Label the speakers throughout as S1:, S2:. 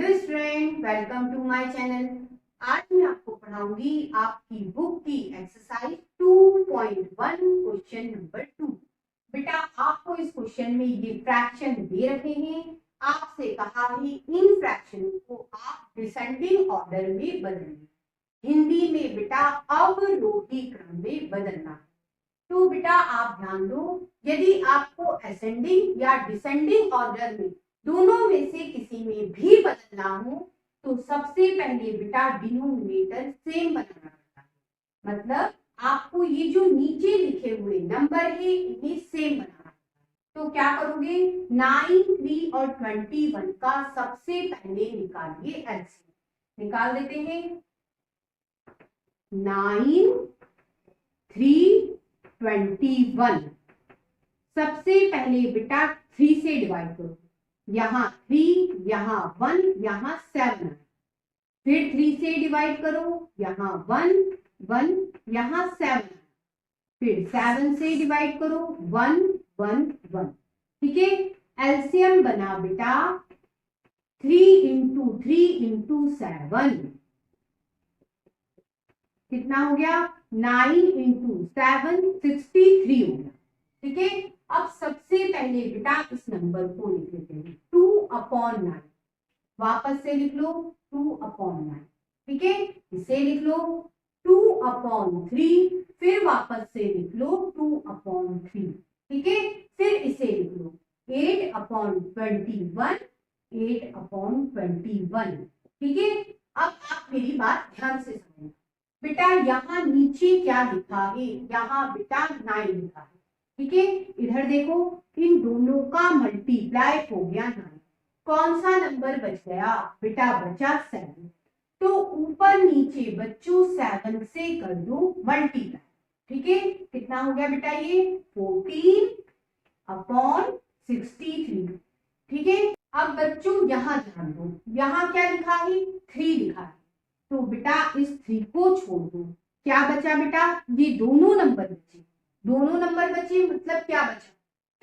S1: Hello student, welcome to my channel. आज मैं आपको पढ़ाऊंगी आपकी बुक की एक्सरसाइज 2.1 क्वेश्चन नंबर 2। बेटा आपको इस क्वेश्चन में ये फ्रैक्शन दे रखे हैं। आपसे कहा है इन फ्रैक्शन को आप डिसेंडिंग ऑर्डर में बदलें। हिंदी में बेटा अवरोही क्रम में बदलना है। तो बेटा आप ध्यान दो, यदि आपको असेंडिंग या डिसेंडिंग ऑर्डर में दोनों में से किसी में भी बदलना हो तो सबसे पहले बेटा डिनोमिनेटर सेम बनाना पड़ता है। मतलब आपको ये जो नीचे लिखे हुए नंबर है इन्हें सेम बनाना है। तो क्या करोगे, 9, 3 और 21 का सबसे पहले निकालिए एलसीएम। निकाल देते हैं। 9, 3, 21। सबसे पहले बेटा 3 से डिवाइड करो। यहाँ 3, यहाँ 1, यहाँ 7। फिर 3 से डिवाइड करो। यहाँ 1, 1, यहाँ 7। फिर 7 से डिवाइड करो। 1, 1, 1। ठीक है, एलसीएम बना बेटा 3 इंटू 3 इंटू 7 कितना हो गया? 9 इंटू 7 63 हो गया। ठीक है, अब सबसे पहले बेटा इस नंबर को लिख लेते हैं 2/9। वापस से लिख लो 2/9। ठीक है, इसे लिख लो 2/3। फिर वापस से लिख लो 2/3। ठीक है, फिर इसे लिख लो 8/21। 8/21। ठीक है, अब आप मेरी बात ध्यान से सुनो। बेटा यहाँ नीचे क्या लिखा है? यहाँ बेटा 9 लिखा है। ठीक है, इधर देखो, इन दोनों का मल्टीप्लाई हो गया 9। कौन सा नंबर बच गया? बेटा बचा 7। तो ऊपर नीचे बच्चों 7 से कर दो मल्टीप्लाई। ठीक है, कितना हो गया बेटा? ये 14/63। ठीक है, अब बच्चों यहाँ ध्यान दो, यहाँ क्या लिखा है? 3 लिखा है। तो बेटा इस 3 को छोड़ दो। क्या बचा बेटा? ये दोनों नंबर बचे। दोनों नंबर बचे मतलब क्या बचा?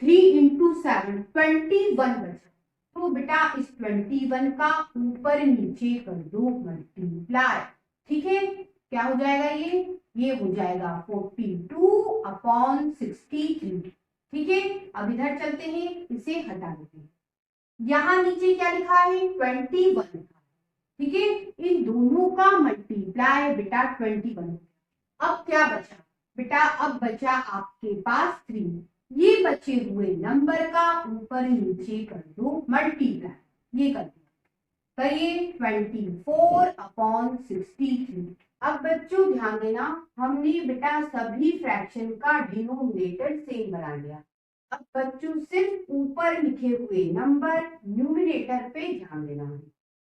S1: 3 इंटू 7 21 बचा। तो बेटा इस 21 का ऊपर नीचे कर दो मल्टीप्लाई। ठीक है, क्या हो जाएगा? ये हो जाएगा 42/63। ठीक है, अब इधर चलते हैं, इसे हटा देते हैं। यहाँ नीचे क्या लिखा है? 21। ठीक है, इन दोनों का मल्टीप्लाई बेटा 21। अब क्या बचा बेटा? अब बचा आपके पास 3। ये बचे हुए नंबर का ऊपर नीचे कर दो मल्टीप्लाई। ये कर दो, करिए 24/63। अब बच्चों ध्यान देना, हमने बेटा सभी फ्रैक्शन का डिनोमिनेटर सेम बना लिया। अब बच्चों सिर्फ ऊपर लिखे हुए नंबर न्यूमिनेटर पे ध्यान देना है।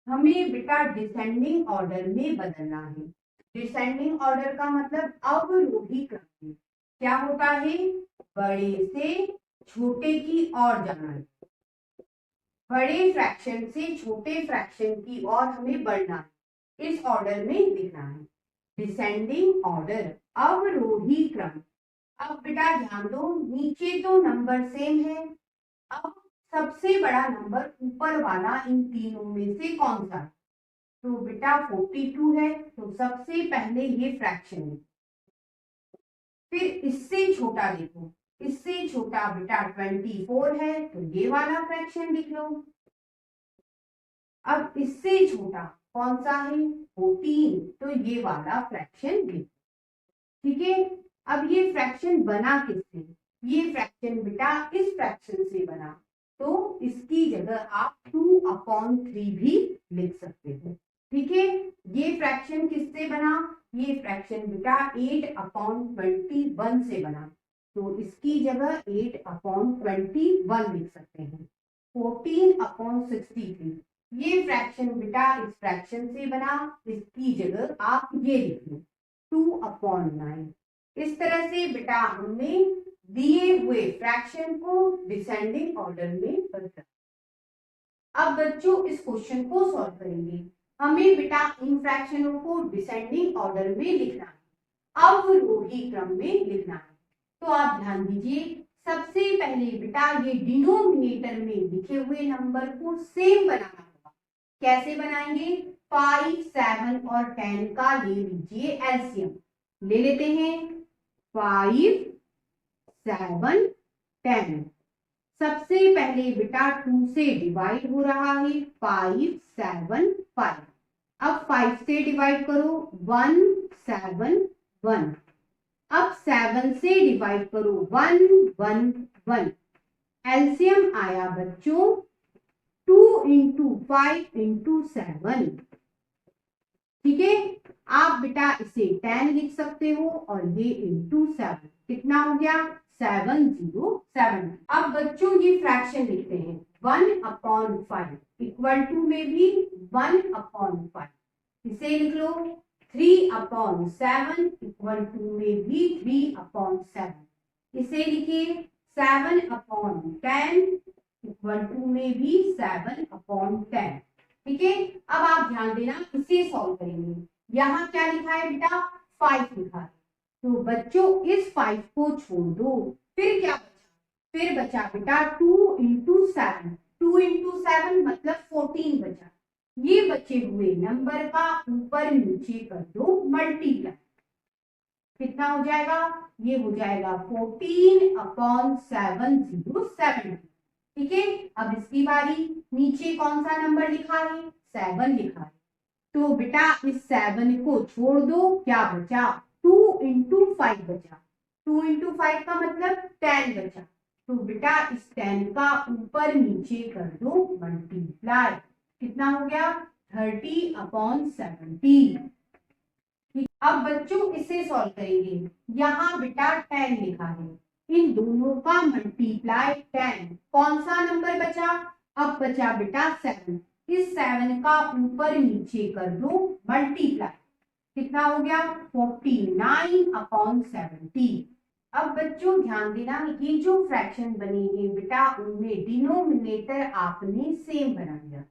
S1: हमें बेटा डिसेंडिंग ऑर्डर में बदलना है। डिसेंडिंग ऑर्डर का मतलब अवरोही क्रम में क्या होता है? बड़े से छोटे की ओर जाना है। बड़े फ्रैक्शन से छोटे फ्रैक्शन की ओर हमें बढ़ना है। इस ऑर्डर में लिखना है डिसेंडिंग ऑर्डर, अवरोही क्रम। अब बेटा ध्यान दो, नीचे तो नंबर सेम है। अब सबसे बड़ा नंबर ऊपर वाला इन तीनों में से कौन सा है? तो बेटा 42 है। तो सबसे पहले ये फ्रैक्शन है। फिर इससे छोटा देखो, इससे छोटा बेटा 24 है। तो ये वाला फ्रैक्शन लिख लो। अब इससे छोटा कौन सा है? 14। तो ये वाला फ्रैक्शन लिख। ठीक है, अब ये फ्रैक्शन बना किससे? ये फ्रैक्शन बेटा इस फ्रैक्शन से बना। तो इसकी जगह आप 2/3 भी लिख सकते हो। ठीक है, ये फ्रैक्शन किससे बना? ये फ्रैक्शन बेटा 8/21 से बना। तो इसकी जगह 8/21 लिख सकते हैं। 14/63। ये फ्रैक्शन बेटा इस फ्रैक्शन से बना। इसकी जगह आप ये लिख लो 2/9। इस तरह से बेटा हमने दिए हुए फ्रैक्शन को डिसेंडिंग ऑर्डर में बदला। अब बच्चों इस क्वेश्चन को सॉल्व करेंगे। हमें बेटा इन फ्रैक्शनों को डिसेंडिंग ऑर्डर में लिखना है, अवरोही क्रम में लिखना है। तो आप ध्यान दीजिए, सबसे पहले बेटा ये डिनोमिनेटर में लिखे हुए नंबर को सेम बनाना होगा। कैसे बनाएंगे? 5, 7 और 10 का ले लीजिए एलसीएम। ले लेते हैं 5, 7, 10। सबसे पहले बेटा 2 से डिवाइड हो रहा है 5, 7, 5। अब 5 से डिवाइड करो 1, 7, 1। अब 7 से डिवाइड करो 1, 1, 1। एलसीएम आया बच्चों 2 इंटू 5 इंटू 7। ठीक है, आप बेटा इसे 10 लिख सकते हो और ये इंटू 7 कितना हो गया 707। अब बच्चों ये फ्रैक्शन लिखते हैं 1/5 इक्वल टू में भी 1/5। इसे लिख लो 3/7 इक्वल टू में भी 3/7। इसे लिखिए 7/10 इक्वल टू में भी 7/10। ठीक है, अब आप ध्यान देना इसे सॉल्व करेंगे। यहाँ क्या लिखा है बेटा 5 लिखा है, तो बच्चों इस 5 को छोड़ दो, फिर क्या बचा? फिर बचा बेटा 2 इंटू 7। 2 इंटू 7 मतलब 14 बचा। ये बचे हुए नंबर का ऊपर नीचे कर दो मल्टीप्लाई। कितना हो जाएगा? ये हो जाएगा 14/707। ठीक है, अब इसकी बारी। नीचे कौन सा नंबर लिखा है? 7 लिखा है, तो बेटा इस 7 को छोड़ दो, क्या बचा? 2 इंटू 5 बचा। 2 इंटू 5 का मतलब 10 बचा, तो बेटा इस 10 का ऊपर नीचे कर दो मल्टीप्लाई। कितना हो गया? 30/70। अब बच्चों इसे सॉल्व करेंगे। यहाँ बेटा 10 लिखा है, इन दोनों का मल्टीप्लाई 10। कौन सा नंबर बचा? अब बचा बेटा 7। इस 7 का ऊपर नीचे कर दो मल्टीप्लाई। कितना हो गया? 49/70। अब बच्चों ध्यान देना, ये जो फ्रैक्शन बने हैं बेटा उनमें डिनोमिनेटर आपने सेम बना दिया।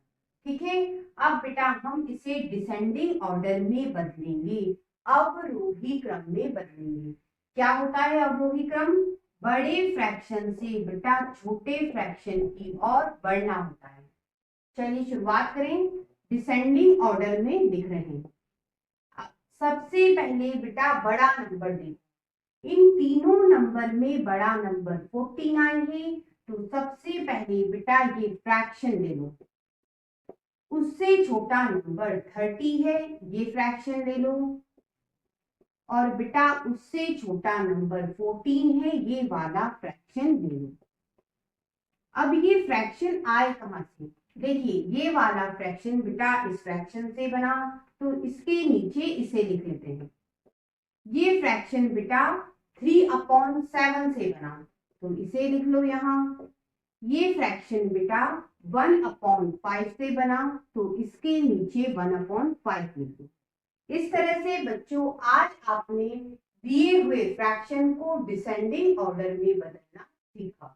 S1: ठीक है, अब बेटा हम इसे डिसेंडिंग ऑर्डर में बदलेंगे, अवरोही क्रम में बदलेंगे। क्या होता है अवरोही क्रम? बड़े फ्रैक्शन से बेटा छोटे फ्रैक्शन की ओर बढ़ना होता है। चलिए शुरुआत करें। डिसेंडिंग ऑर्डर में लिख रहे हैं। सबसे पहले बेटा बड़ा नंबर देखो, इन तीनों नंबर में बड़ा नंबर 49 है, तो सबसे पहले बेटा ये फ्रैक्शन ले लो। उससे छोटा नंबर 30 है, ये फ्रैक्शन ले लो। और बेटा उससे छोटा नंबर 14 है, ये वाला फ्रैक्शन ले लो। अब ये फ्रैक्शन आए कहां से? देखिए ये वाला फ्रैक्शन बेटा इस फ्रैक्शन से बना, तो इसके नीचे इसे लिख लेते हैं। ये फ्रैक्शन बेटा 3/7 से बना, तो इसे लिख लो यहाँ। ये फ्रैक्शन बेटा 1/5 से बना, तो इसके नीचे 1/5 लिख दो। इस तरह से बच्चों आज आपने दिए हुए फ्रैक्शन को डिसेंडिंग ऑर्डर में बदलना सीखा।